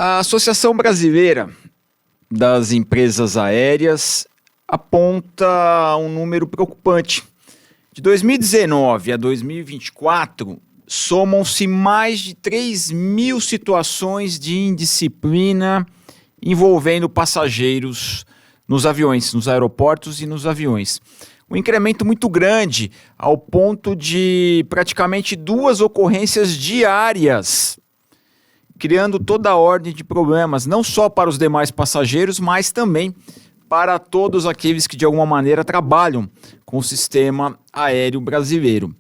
A Associação Brasileira das Empresas Aéreas aponta um número preocupante. De 2019 a 2024, somam-se mais de 3 mil situações de indisciplina envolvendo passageiros nos aviões, nos aeroportos e nos aviões. Um incremento muito grande, ao ponto de praticamente 2 ocorrências diárias, criando toda a ordem de problemas, não só para os demais passageiros, mas também para todos aqueles que de alguma maneira trabalham com o sistema aéreo brasileiro.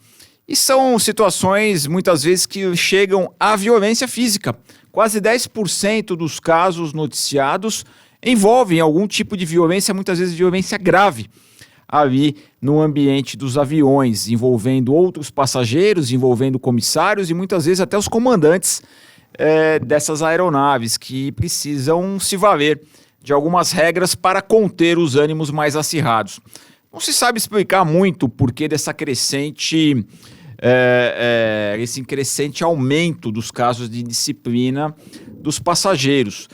E são situações muitas vezes que chegam à violência física. Quase 10% dos casos noticiados envolvem algum tipo de violência, muitas vezes violência grave, ali no ambiente dos aviões, envolvendo outros passageiros, envolvendo comissários e muitas vezes até os comandantes dessas aeronaves, que precisam se valer de algumas regras para conter os ânimos mais acirrados. Não se sabe explicar muito o porquê dessa crescente, esse crescente aumento dos casos de indisciplina dos passageiros.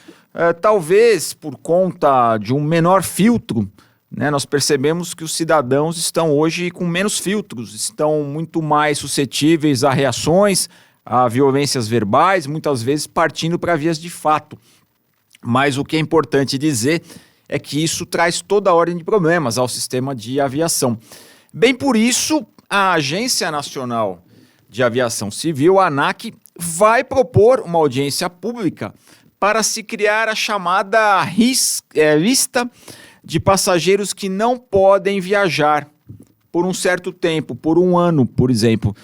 Talvez por conta de um menor filtro, né? Nós percebemos que os cidadãos estão hoje com menos filtros, estão muito mais suscetíveis a reações, a violências verbais, muitas vezes partindo para vias de fato. Mas o que é importante dizer é que isso traz toda a ordem de problemas ao sistema de aviação. Bem por isso, a Agência Nacional de Aviação Civil, a ANAC, vai propor uma audiência pública para se criar a chamada lista de passageiros que não podem viajar por um certo tempo, por um ano, por exemplo.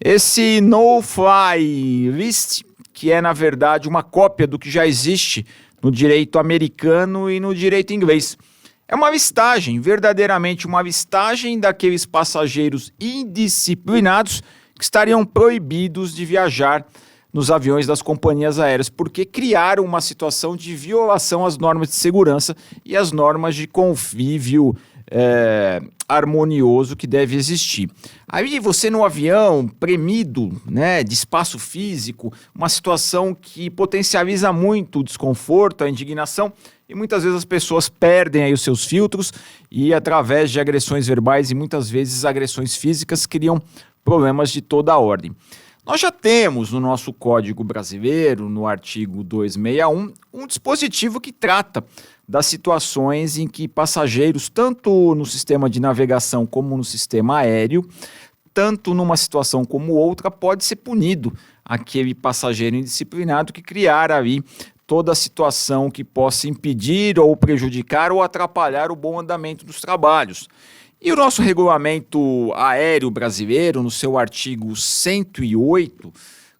Esse no-fly list, que é na verdade uma cópia do que já existe no direito americano e no direito inglês. É uma listagem, verdadeiramente uma listagem daqueles passageiros indisciplinados que estariam proibidos de viajar nos aviões das companhias aéreas, porque criaram uma situação de violação às normas de segurança e às normas de convívio harmonioso que deve existir. Aí você no avião, premido, né, de espaço físico, uma situação que potencializa muito o desconforto, a indignação, e muitas vezes as pessoas perdem aí os seus filtros e através de agressões verbais e muitas vezes agressões físicas criam problemas de toda a ordem. Nós já temos no nosso Código Brasileiro, no artigo 261, um dispositivo que trata das situações em que passageiros, tanto no sistema de navegação como no sistema aéreo, tanto numa situação como outra, pode ser punido aquele passageiro indisciplinado que criar ali toda a situação que possa impedir ou prejudicar ou atrapalhar o bom andamento dos trabalhos. E o nosso regulamento aéreo brasileiro, no seu artigo 108,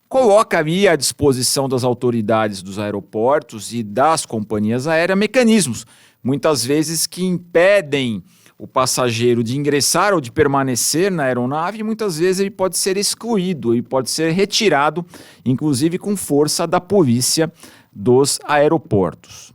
coloca ali à disposição das autoridades dos aeroportos e das companhias aéreas mecanismos, muitas vezes que impedem o passageiro de ingressar ou de permanecer na aeronave, e muitas vezes ele pode ser excluído, ele pode ser retirado, inclusive com força da polícia dos aeroportos.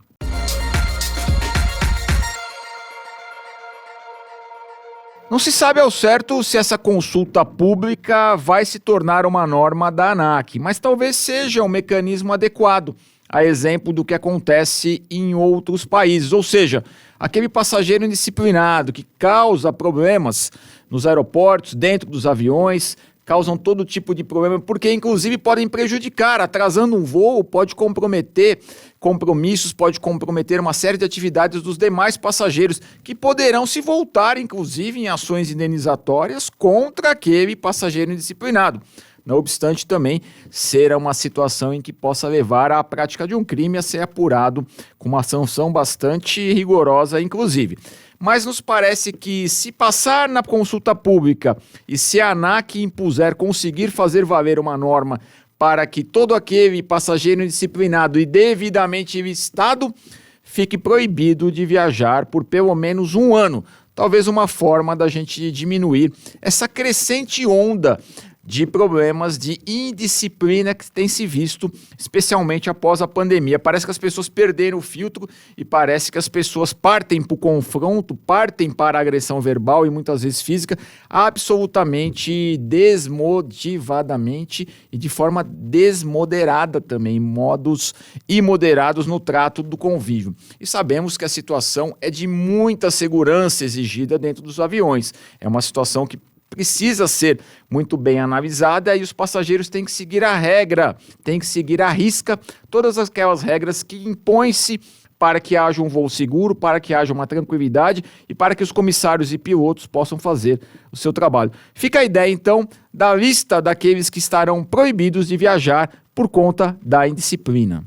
Não se sabe ao certo se essa consulta pública vai se tornar uma norma da ANAC, mas talvez seja um mecanismo adequado, a exemplo do que acontece em outros países. Ou seja, aquele passageiro indisciplinado que causa problemas nos aeroportos, dentro dos aviões, causam todo tipo de problema, porque inclusive podem prejudicar, atrasando um voo, pode comprometer compromissos, pode comprometer uma série de atividades dos demais passageiros, que poderão se voltar, inclusive, em ações indenizatórias contra aquele passageiro indisciplinado. Não obstante, também ser uma situação em que possa levar à prática de um crime a ser apurado com uma sanção bastante rigorosa, inclusive. Mas nos parece que, se passar na consulta pública e se a ANAC impuser conseguir fazer valer uma norma para que todo aquele passageiro indisciplinado e devidamente listado fique proibido de viajar por pelo menos um ano, talvez uma forma da gente diminuir essa crescente onda de problemas de indisciplina que tem se visto, especialmente após a pandemia. Parece que as pessoas perderam o filtro e parece que as pessoas partem para o confronto, partem para a agressão verbal e muitas vezes física, absolutamente desmotivadamente e de forma desmoderada também, em modos imoderados no trato do convívio. E sabemos que a situação é de muita segurança exigida dentro dos aviões. É uma situação que precisa ser muito bem analisada e os passageiros têm que seguir a regra, têm que seguir à risca todas aquelas regras que impõem-se para que haja um voo seguro, para que haja uma tranquilidade e para que os comissários e pilotos possam fazer o seu trabalho. Fica a ideia, então, da lista daqueles que estarão proibidos de viajar por conta da indisciplina.